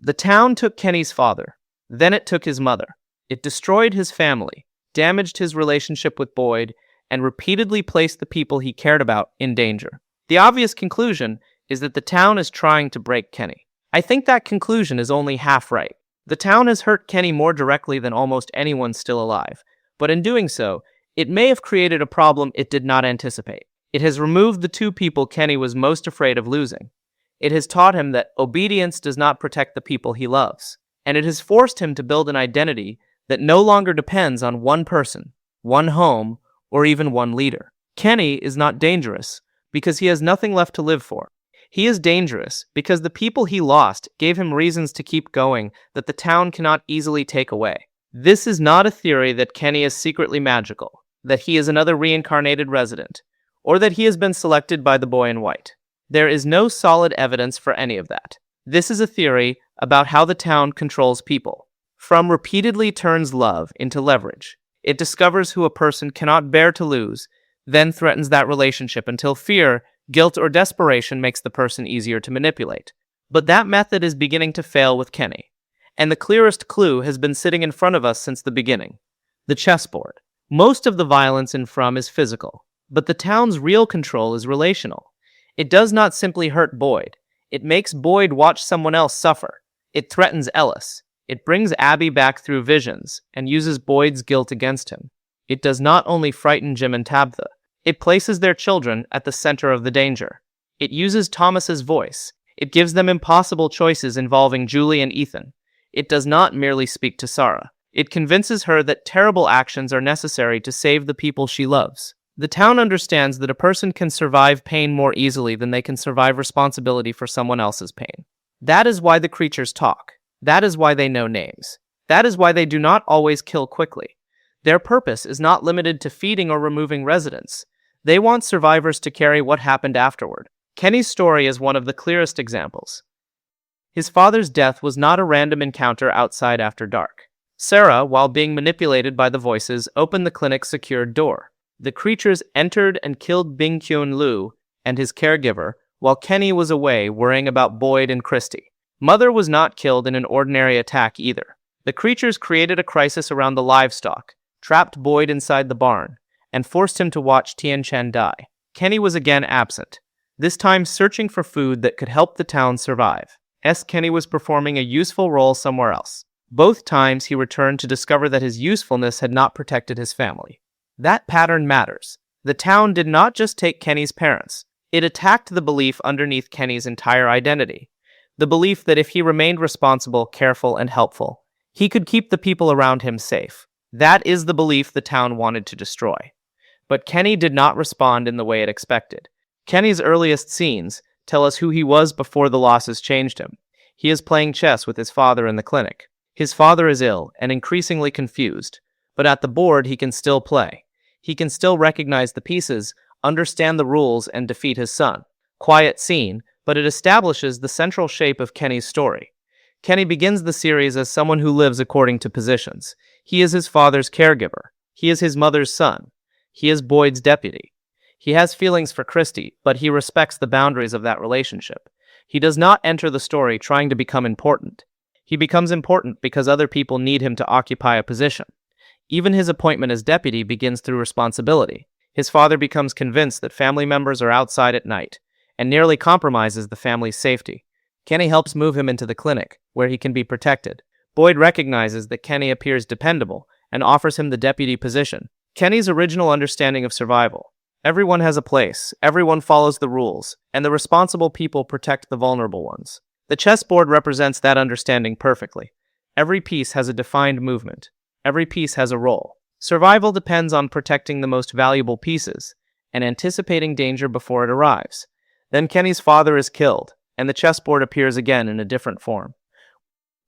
The town took Kenny's father. Then it took his mother. It destroyed his family, damaged his relationship with Boyd, and repeatedly placed the people he cared about in danger. The obvious conclusion is that the town is trying to break Kenny. I think that conclusion is only half right. The town has hurt Kenny more directly than almost anyone still alive, but in doing so, it may have created a problem it did not anticipate. It has removed the two people Kenny was most afraid of losing. It has taught him that obedience does not protect the people he loves, and it has forced him to build an identity that no longer depends on one person, one home, or even one leader. Kenny is not dangerous because he has nothing left to live for. He is dangerous because the people he lost gave him reasons to keep going that the town cannot easily take away. This is not a theory that Kenny is secretly magical, that he is another reincarnated resident, or that he has been selected by the boy in white. There is no solid evidence for any of that. This is a theory about how the town controls people. From repeatedly turns love into leverage. It discovers who a person cannot bear to lose, then threatens that relationship until fear, guilt, or desperation makes the person easier to manipulate. But that method is beginning to fail with Kenny. And the clearest clue has been sitting in front of us since the beginning. The chessboard. Most of the violence in From is physical, but the town's real control is relational. It does not simply hurt Boyd. It makes Boyd watch someone else suffer. It threatens Ellis. It brings Abby back through visions and uses Boyd's guilt against him. It does not only frighten Jim and Tabitha. It places their children at the center of the danger. It uses Thomas's voice. It gives them impossible choices involving Julie and Ethan. It does not merely speak to Sara. It convinces her that terrible actions are necessary to save the people she loves. The town understands that a person can survive pain more easily than they can survive responsibility for someone else's pain. That is why the creatures talk. That is why they know names. That is why they do not always kill quickly. Their purpose is not limited to feeding or removing residents. They want survivors to carry what happened afterward. Kenny's story is one of the clearest examples. His father's death was not a random encounter outside after dark. Sara, while being manipulated by the voices, opened the clinic's secured door. The creatures entered and killed Bing-Kyun Lu and his caregiver, while Kenny was away worrying about Boyd and Christy. Mother was not killed in an ordinary attack either. The creatures created a crisis around the livestock, trapped Boyd inside the barn, and forced him to watch Tien Chen die. Kenny was again absent, this time searching for food that could help the town survive. Kenny was performing a useful role somewhere else. Both times he returned to discover that his usefulness had not protected his family. That pattern matters. The town did not just take Kenny's parents. It attacked the belief underneath Kenny's entire identity. The belief that if he remained responsible, careful, and helpful, he could keep the people around him safe. That is the belief the town wanted to destroy. But Kenny did not respond in the way it expected. Kenny's earliest scenes tell us who he was before the losses changed him. He is playing chess with his father in the clinic. His father is ill and increasingly confused, but at the board he can still play. He can still recognize the pieces, understand the rules, and defeat his son. Quiet scene, but it establishes the central shape of Kenny's story. Kenny begins the series as someone who lives according to positions. He is his father's caregiver. He is his mother's son. He is Boyd's deputy. He has feelings for Christy, but he respects the boundaries of that relationship. He does not enter the story trying to become important. He becomes important because other people need him to occupy a position. Even his appointment as deputy begins through responsibility. His father becomes convinced that family members are outside at night, and nearly compromises the family's safety. Kenny helps move him into the clinic, where he can be protected. Boyd recognizes that Kenny appears dependable, and offers him the deputy position. Kenny's original understanding of survival. Everyone has a place, everyone follows the rules, and the responsible people protect the vulnerable ones. The chessboard represents that understanding perfectly. Every piece has a defined movement. Every piece has a role. Survival depends on protecting the most valuable pieces, and anticipating danger before it arrives. Then Kenny's father is killed, and the chessboard appears again in a different form.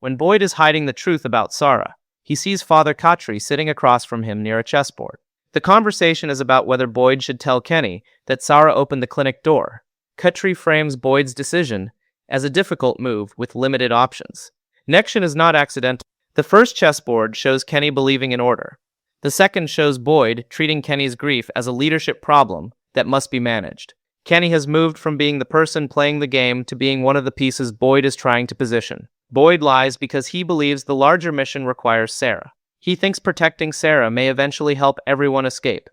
When Boyd is hiding the truth about Sara, he sees Father Khatri sitting across from him near a chessboard. The conversation is about whether Boyd should tell Kenny that Sara opened the clinic door. Khatri frames Boyd's decision as a difficult move with limited options. Nection is not accidental. The first chessboard shows Kenny believing in order. The second shows Boyd treating Kenny's grief as a leadership problem that must be managed. Kenny has moved from being the person playing the game to being one of the pieces Boyd is trying to position. Boyd lies because he believes the larger mission requires Sara. He thinks protecting Sara may eventually help everyone escape.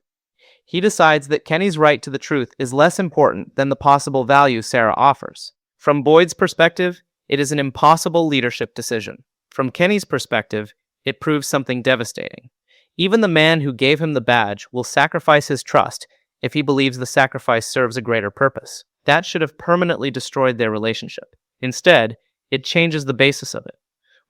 He decides that Kenny's right to the truth is less important than the possible value Sara offers. From Boyd's perspective, it is an impossible leadership decision. From Kenny's perspective, it proves something devastating. Even the man who gave him the badge will sacrifice his trust if he believes the sacrifice serves a greater purpose. That should have permanently destroyed their relationship. Instead, it changes the basis of it.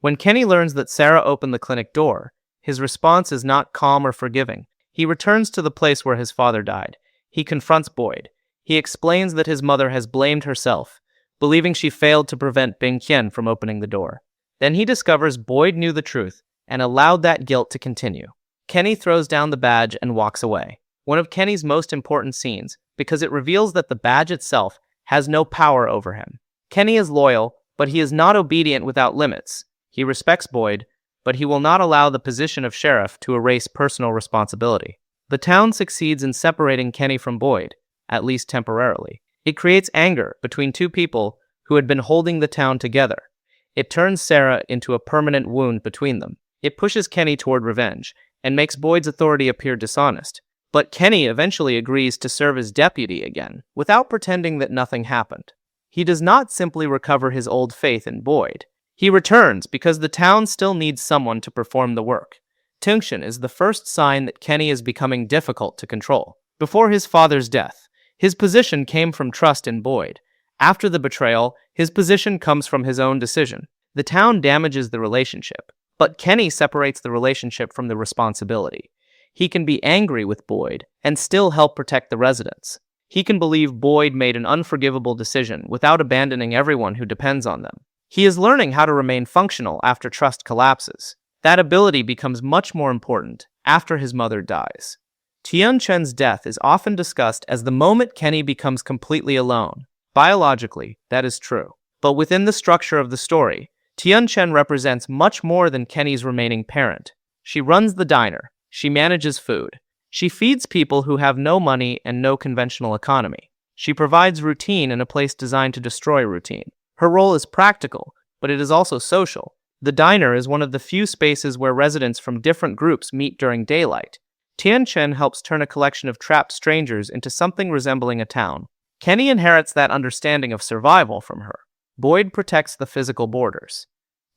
When Kenny learns that Sara opened the clinic door, his response is not calm or forgiving. He returns to the place where his father died. He confronts Boyd. He explains that his mother has blamed herself, believing she failed to prevent Bing Qian from opening the door. Then he discovers Boyd knew the truth and allowed that guilt to continue. Kenny throws down the badge and walks away. One of Kenny's most important scenes, because it reveals that the badge itself has no power over him. Kenny is loyal, but he is not obedient without limits. He respects Boyd, but he will not allow the position of sheriff to erase personal responsibility. The town succeeds in separating Kenny from Boyd, at least temporarily. It creates anger between two people who had been holding the town together. It turns Sara into a permanent wound between them. It pushes Kenny toward revenge and makes Boyd's authority appear dishonest. But Kenny eventually agrees to serve as deputy again, without pretending that nothing happened. He does not simply recover his old faith in Boyd. He returns because the town still needs someone to perform the work. Tension is the first sign that Kenny is becoming difficult to control. Before his father's death, his position came from trust in Boyd. After the betrayal, his position comes from his own decision. The town damages the relationship, but Kenny separates the relationship from the responsibility. He can be angry with Boyd and still help protect the residents. He can believe Boyd made an unforgivable decision without abandoning everyone who depends on them. He is learning how to remain functional after trust collapses. That ability becomes much more important after his mother dies. Tian Chen's death is often discussed as the moment Kenny becomes completely alone. Biologically, that is true. But within the structure of the story, Tian Chen represents much more than Kenny's remaining parent. She runs the diner. She manages food. She feeds people who have no money and no conventional economy. She provides routine in a place designed to destroy routine. Her role is practical, but it is also social. The diner is one of the few spaces where residents from different groups meet during daylight. Tian Chen helps turn a collection of trapped strangers into something resembling a town. Kenny inherits that understanding of survival from her. Boyd protects the physical borders.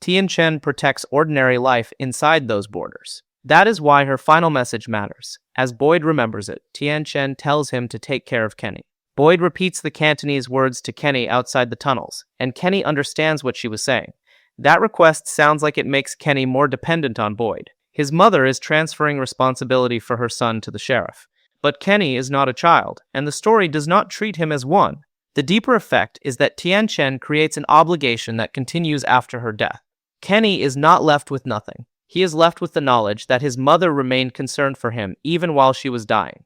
Tian Chen protects ordinary life inside those borders. That is why her final message matters. As Boyd remembers it, Tian Chen tells him to take care of Kenny. Boyd repeats the Cantonese words to Kenny outside the tunnels, and Kenny understands what she was saying. That request sounds like it makes Kenny more dependent on Boyd. His mother is transferring responsibility for her son to the sheriff. But Kenny is not a child, and the story does not treat him as one. The deeper effect is that Tian Chen creates an obligation that continues after her death. Kenny is not left with nothing. He is left with the knowledge that his mother remained concerned for him even while she was dying.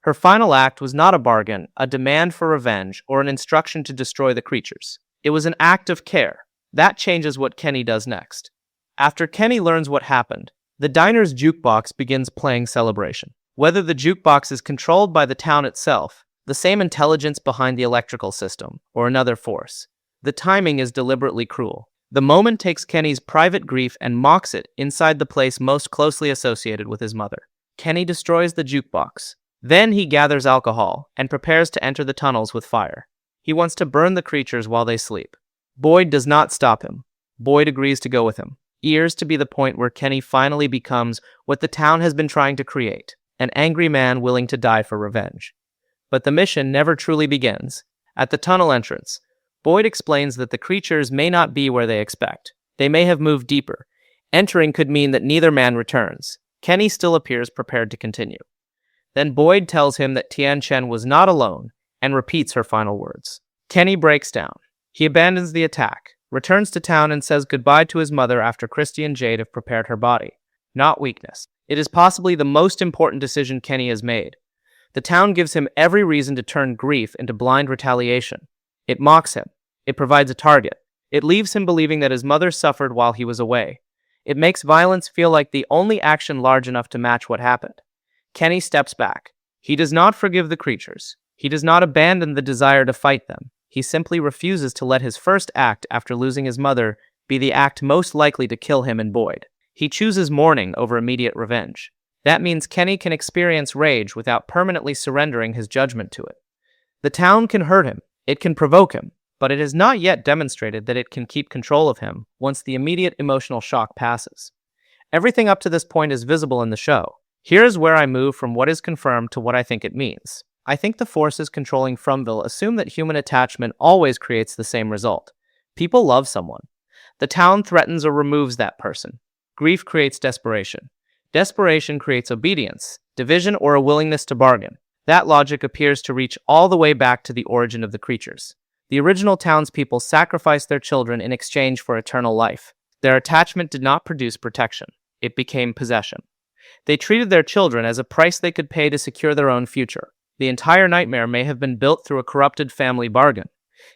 Her final act was not a bargain, a demand for revenge, or an instruction to destroy the creatures. It was an act of care. That changes what Kenny does next. After Kenny learns what happened, the diner's jukebox begins playing Celebration. Whether the jukebox is controlled by the town itself, the same intelligence behind the electrical system, or another force, the timing is deliberately cruel. The moment takes Kenny's private grief and mocks it inside the place most closely associated with his mother. Kenny destroys the jukebox. Then he gathers alcohol and prepares to enter the tunnels with fire. He wants to burn the creatures while they sleep. Boyd does not stop him. Boyd agrees to go with him. Years to be the point where Kenny finally becomes what the town has been trying to create, an angry man willing to die for revenge. But the mission never truly begins. At the tunnel entrance, Boyd explains that the creatures may not be where they expect. They may have moved deeper. Entering could mean that neither man returns. Kenny still appears prepared to continue. Then Boyd tells him that Tian Chen was not alone and repeats her final words. Kenny breaks down. He abandons the attack, returns to town and says goodbye to his mother after Christy and Jade have prepared her body. Not weakness. It is possibly the most important decision Kenny has made. The town gives him every reason to turn grief into blind retaliation. It mocks him. It provides a target. It leaves him believing that his mother suffered while he was away. It makes violence feel like the only action large enough to match what happened. Kenny steps back. He does not forgive the creatures. He does not abandon the desire to fight them. He simply refuses to let his first act after losing his mother be the act most likely to kill him and Boyd. He chooses mourning over immediate revenge. That means Kenny can experience rage without permanently surrendering his judgment to it. The town can hurt him, it can provoke him, but it has not yet demonstrated that it can keep control of him once the immediate emotional shock passes. Everything up to this point is visible in the show. Here's where I move from what is confirmed to what I think it means. I think the forces controlling FROMville assume that human attachment always creates the same result. People love someone. The town threatens or removes that person. Grief creates desperation. Desperation creates obedience, division, or a willingness to bargain. That logic appears to reach all the way back to the origin of the creatures. The original townspeople sacrificed their children in exchange for eternal life. Their attachment did not produce protection. It became possession. They treated their children as a price they could pay to secure their own future. The entire nightmare may have been built through a corrupted family bargain.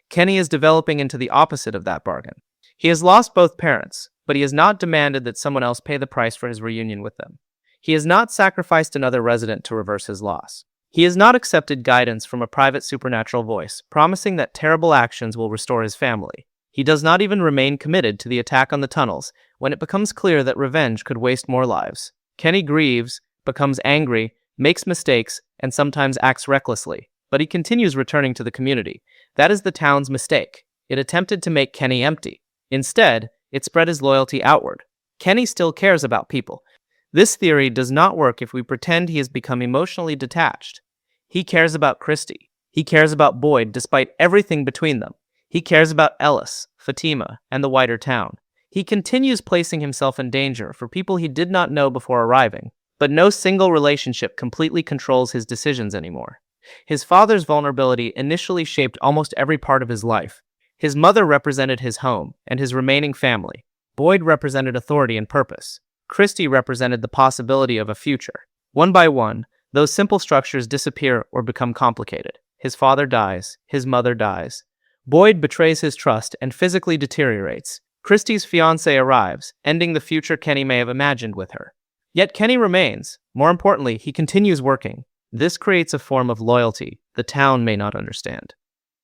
Kenny is developing into the opposite of that bargain. He has lost both parents, but he has not demanded that someone else pay the price for his reunion with them. He has not sacrificed another resident to reverse his loss. He has not accepted guidance from a private supernatural voice, promising that terrible actions will restore his family. He does not even remain committed to the attack on the tunnels when it becomes clear that revenge could waste more lives. Kenny grieves, becomes angry, makes mistakes, and sometimes acts recklessly, but he continues returning to the community. That is the town's mistake. It attempted to make Kenny empty. Instead, it spread his loyalty outward. Kenny still cares about people. This theory does not work if we pretend he has become emotionally detached. He cares about Christy. He cares about Boyd despite everything between them. He cares about Ellis, Fatima, and the wider town. He continues placing himself in danger for people he did not know before arriving, but no single relationship completely controls his decisions anymore. His father's vulnerability initially shaped almost every part of his life. His mother represented his home and his remaining family. Boyd represented authority and purpose. Christy represented the possibility of a future. One by one, those simple structures disappear or become complicated. His father dies. His mother dies. Boyd betrays his trust and physically deteriorates. Christy's fiancé arrives, ending the future Kenny may have imagined with her. Yet Kenny remains. More importantly, he continues working. This creates a form of loyalty the town may not understand.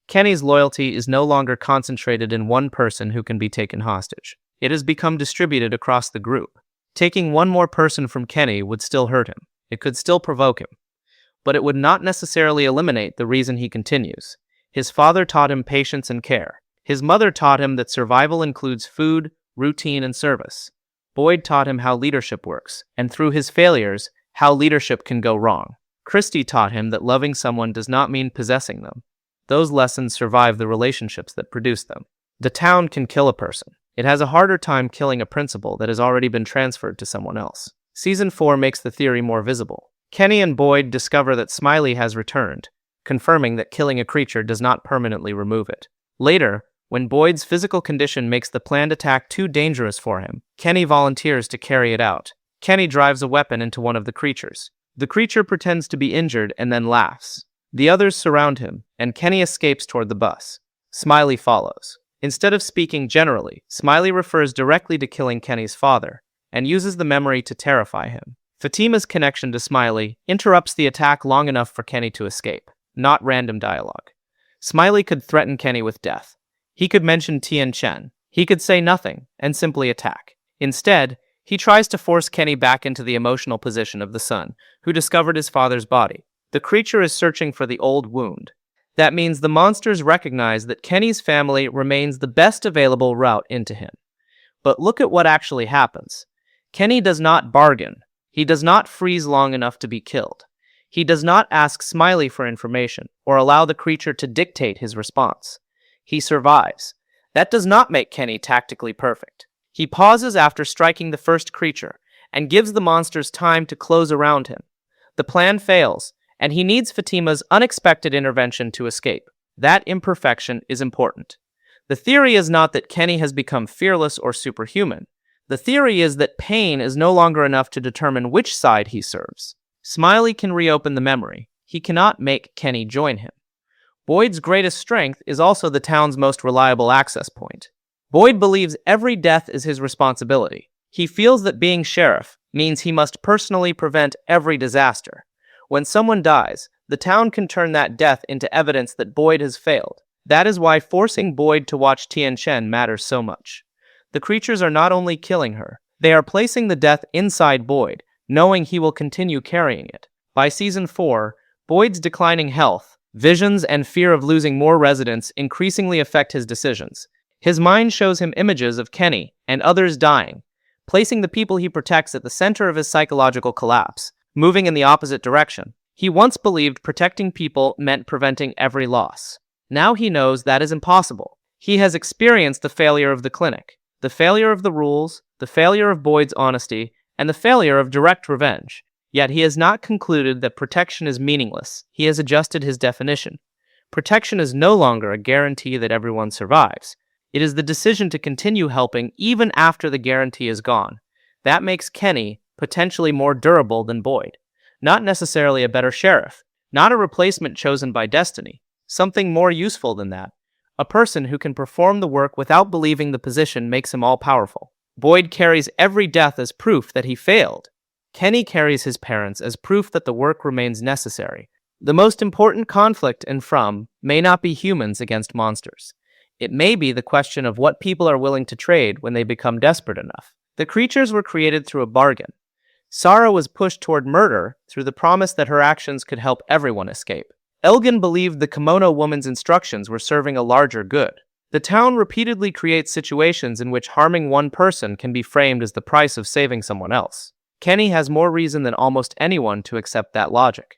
Kenny's loyalty is no longer concentrated in one person who can be taken hostage. It has become distributed across the group. Taking one more person from Kenny would still hurt him. It could still provoke him. But it would not necessarily eliminate the reason he continues. His father taught him patience and care. His mother taught him that survival includes food, routine, and service. Boyd taught him how leadership works, and through his failures, how leadership can go wrong. Christy taught him that loving someone does not mean possessing them. Those lessons survive the relationships that produce them. The town can kill a person. It has a harder time killing a principle that has already been transferred to someone else. Season 4 makes the theory more visible. Kenny and Boyd discover that Smiley has returned, confirming that killing a creature does not permanently remove it. Later, when Boyd's physical condition makes the planned attack too dangerous for him, Kenny volunteers to carry it out. Kenny drives a weapon into one of the creatures. The creature pretends to be injured and then laughs. The others surround him, and Kenny escapes toward the bus. Smiley follows. Instead of speaking generally, Smiley refers directly to killing Kenny's father, and uses the memory to terrify him. Fatima's connection to Smiley interrupts the attack long enough for Kenny to escape, not random dialogue. Smiley could threaten Kenny with death. He could mention Tian Chen. He could say nothing and simply attack. Instead, he tries to force Kenny back into the emotional position of the son, who discovered his father's body. The creature is searching for the old wound. That means the monsters recognize that Kenny's family remains the best available route into him. But look at what actually happens. Kenny does not bargain. He does not freeze long enough to be killed. He does not ask Smiley for information or allow the creature to dictate his response. He survives. That does not make Kenny tactically perfect. He pauses after striking the first creature and gives the monsters time to close around him. The plan fails, and he needs Fatima's unexpected intervention to escape. That imperfection is important. The theory is not that Kenny has become fearless or superhuman. The theory is that pain is no longer enough to determine which side he serves. Smiley can reopen the memory. He cannot make Kenny join him. Boyd's greatest strength is also the town's most reliable access point. Boyd believes every death is his responsibility. He feels that being sheriff means he must personally prevent every disaster. When someone dies, the town can turn that death into evidence that Boyd has failed. That is why forcing Boyd to watch Tian Chen matters so much. The creatures are not only killing her, they are placing the death inside Boyd, knowing he will continue carrying it. By season 4, Boyd's declining health, visions, and fear of losing more residents increasingly affect his decisions. His mind shows him images of Kenny and others dying, placing the people he protects at the center of his psychological collapse, moving in the opposite direction. He once believed protecting people meant preventing every loss. Now he knows that is impossible. He has experienced the failure of the clinic, the failure of the rules, the failure of Boyd's honesty, and the failure of direct revenge. Yet he has not concluded that protection is meaningless. He has adjusted his definition. Protection is no longer a guarantee that everyone survives. It is the decision to continue helping even after the guarantee is gone. That makes Kenny potentially more durable than Boyd. Not necessarily a better sheriff, not a replacement chosen by destiny. Something more useful than that. A person who can perform the work without believing the position makes him all-powerful. Boyd carries every death as proof that he failed. Kenny carries his parents as proof that the work remains necessary. The most important conflict in From may not be humans against monsters. It may be the question of what people are willing to trade when they become desperate enough. The creatures were created through a bargain. Sara was pushed toward murder through the promise that her actions could help everyone escape. Elgin believed the kimono woman's instructions were serving a larger good. The town repeatedly creates situations in which harming one person can be framed as the price of saving someone else. Kenny has more reason than almost anyone to accept that logic.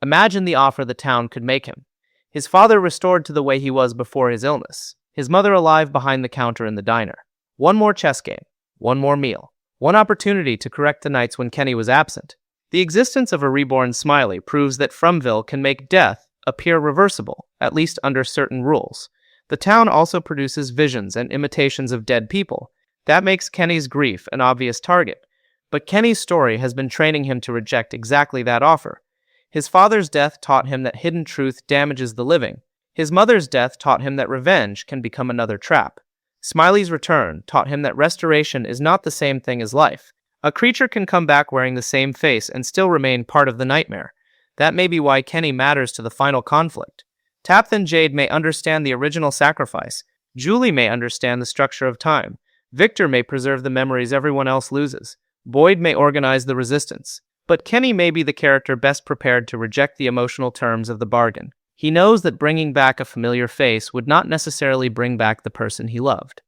Imagine the offer the town could make him. His father restored to the way he was before his illness. His mother alive behind the counter in the diner. One more chess game. One more meal. One opportunity to correct the nights when Kenny was absent. The existence of a reborn Smiley proves that FROMville can make death appear reversible, at least under certain rules. The town also produces visions and imitations of dead people. That makes Kenny's grief an obvious target. But Kenny's story has been training him to reject exactly that offer. His father's death taught him that hidden truth damages the living. His mother's death taught him that revenge can become another trap. Smiley's return taught him that restoration is not the same thing as life. A creature can come back wearing the same face and still remain part of the nightmare. That may be why Kenny matters to the final conflict. Tapthan Jade may understand the original sacrifice. Julie may understand the structure of time. Victor may preserve the memories everyone else loses. Boyd may organize the resistance. But Kenny may be the character best prepared to reject the emotional terms of the bargain. He knows that bringing back a familiar face would not necessarily bring back the person he loved.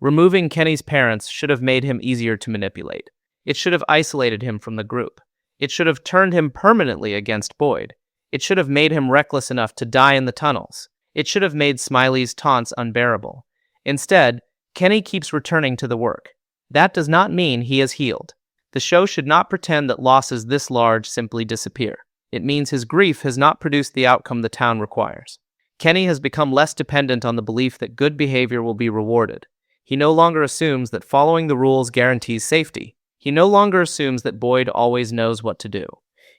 Removing Kenny's parents should have made him easier to manipulate. It should have isolated him from the group. It should have turned him permanently against Boyd. It should have made him reckless enough to die in the tunnels. It should have made Smiley's taunts unbearable. Instead, Kenny keeps returning to the work. That does not mean he is healed. The show should not pretend that losses this large simply disappear. It means his grief has not produced the outcome the town requires. Kenny has become less dependent on the belief that good behavior will be rewarded. He no longer assumes that following the rules guarantees safety. He no longer assumes that Boyd always knows what to do.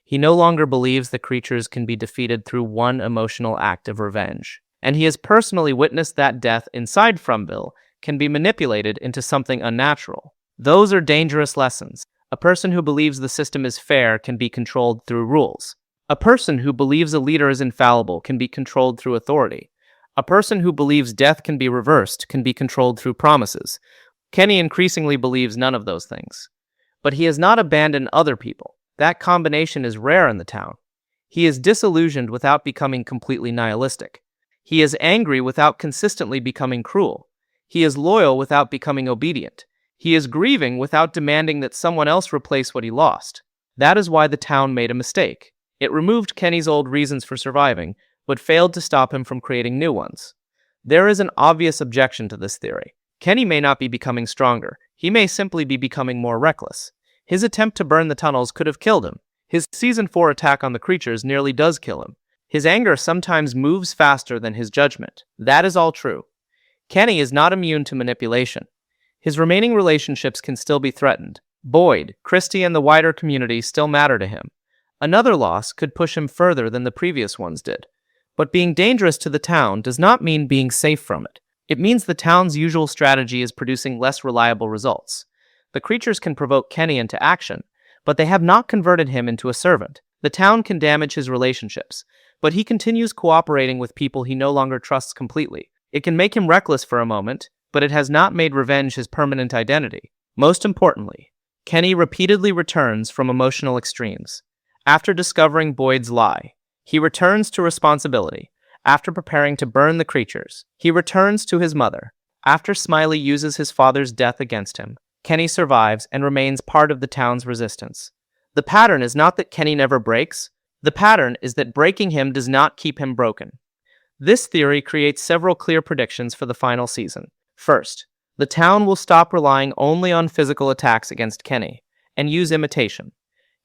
He no longer believes the creatures can be defeated through one emotional act of revenge. And he has personally witnessed that death inside FROMville can be manipulated into something unnatural. Those are dangerous lessons. A person who believes the system is fair can be controlled through rules. A person who believes a leader is infallible can be controlled through authority. A person who believes death can be reversed can be controlled through promises. Kenny increasingly believes none of those things. But he has not abandoned other people. That combination is rare in the town. He is disillusioned without becoming completely nihilistic. He is angry without consistently becoming cruel. He is loyal without becoming obedient. He is grieving without demanding that someone else replace what he lost. That is why the town made a mistake. It removed Kenny's old reasons for surviving, but failed to stop him from creating new ones. There is an obvious objection to this theory. Kenny may not be becoming stronger. He may simply be becoming more reckless. His attempt to burn the tunnels could have killed him. His Season 4 attack on the creatures nearly does kill him. His anger sometimes moves faster than his judgment. That is all true. Kenny is not immune to manipulation. His remaining relationships can still be threatened. Boyd, Christy, and the wider community still matter to him. Another loss could push him further than the previous ones did. But being dangerous to the town does not mean being safe from it. It means the town's usual strategy is producing less reliable results. The creatures can provoke Kenny into action, but they have not converted him into a servant. The town can damage his relationships, but he continues cooperating with people he no longer trusts completely. It can make him reckless for a moment, but it has not made revenge his permanent identity. Most importantly, Kenny repeatedly returns from emotional extremes. After discovering Boyd's lie, he returns to responsibility. After preparing to burn the creatures, he returns to his mother. After Smiley uses his father's death against him, Kenny survives and remains part of the town's resistance. The pattern is not that Kenny never breaks. The pattern is that breaking him does not keep him broken. This theory creates several clear predictions for the final season. First, the town will stop relying only on physical attacks against Kenny and use imitation.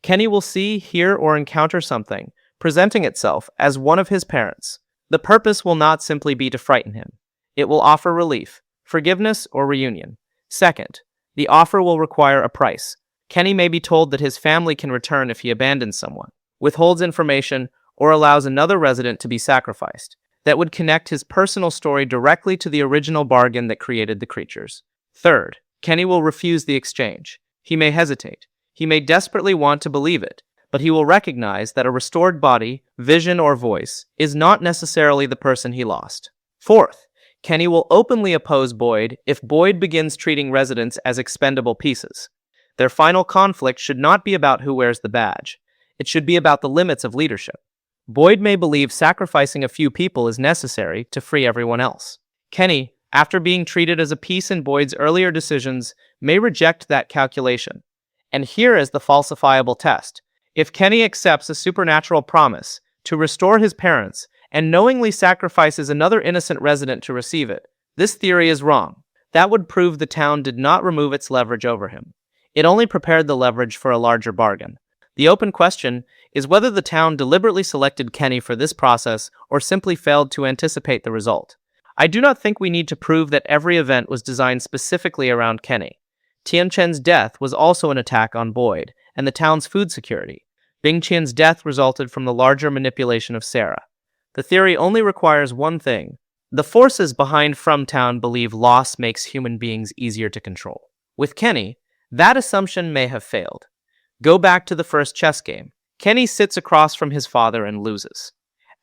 Kenny will see, hear, or encounter something presenting itself as one of his parents. The purpose will not simply be to frighten him. It will offer relief, forgiveness, or reunion. Second, the offer will require a price. Kenny may be told that his family can return if he abandons someone, withholds information, or allows another resident to be sacrificed. That would connect his personal story directly to the original bargain that created the creatures. Third, Kenny will refuse the exchange. He may hesitate. He may desperately want to believe it, but he will recognize that a restored body, vision, or voice is not necessarily the person he lost. Fourth, Kenny will openly oppose Boyd if Boyd begins treating residents as expendable pieces. Their final conflict should not be about who wears the badge. It should be about the limits of leadership. Boyd may believe sacrificing a few people is necessary to free everyone else. Kenny, after being treated as a piece in Boyd's earlier decisions, may reject that calculation. And here is the falsifiable test. If Kenny accepts a supernatural promise to restore his parents and knowingly sacrifices another innocent resident to receive it, this theory is wrong. That would prove the town did not remove its leverage over him. It only prepared the leverage for a larger bargain. The open question is whether the town deliberately selected Kenny for this process or simply failed to anticipate the result. I do not think we need to prove that every event was designed specifically around Kenny. Tian Chen's death was also an attack on Boyd and the town's food security. Bing Qian's death resulted from the larger manipulation of Sara. The theory only requires one thing. The forces behind FROMtown believe loss makes human beings easier to control. With Kenny, that assumption may have failed. Go back to the first chess game. Kenny sits across from his father and loses.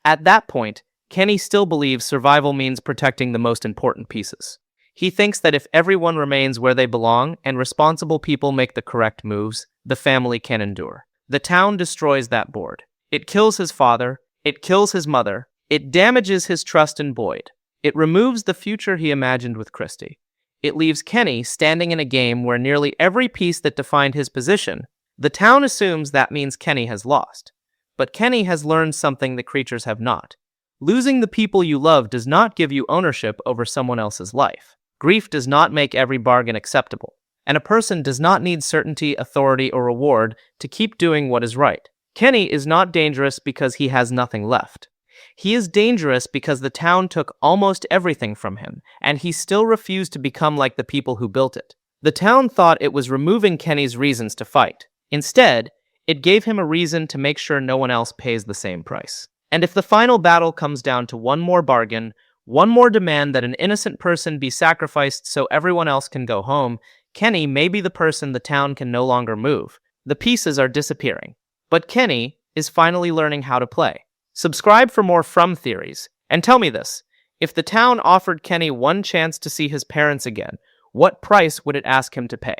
At that point, Kenny still believes survival means protecting the most important pieces. He thinks that if everyone remains where they belong and responsible people make the correct moves, the family can endure. The town destroys that board. It kills his father. It kills his mother. It damages his trust in Boyd. It removes the future he imagined with Christie. It leaves Kenny standing in a game where nearly every piece that defined his position. The town assumes that means Kenny has lost. But Kenny has learned something the creatures have not. Losing the people you love does not give you ownership over someone else's life. Grief does not make every bargain acceptable. And a person does not need certainty, authority, or reward to keep doing what is right. Kenny is not dangerous because he has nothing left. He is dangerous because the town took almost everything from him, and he still refused to become like the people who built it. The town thought it was removing Kenny's reasons to fight. Instead, it gave him a reason to make sure no one else pays the same price. And if the final battle comes down to one more bargain, one more demand that an innocent person be sacrificed so everyone else can go home, Kenny may be the person the town can no longer move. The pieces are disappearing. But Kenny is finally learning how to play. Subscribe for more From theories, and tell me this. If the town offered Kenny one chance to see his parents again, what price would it ask him to pay?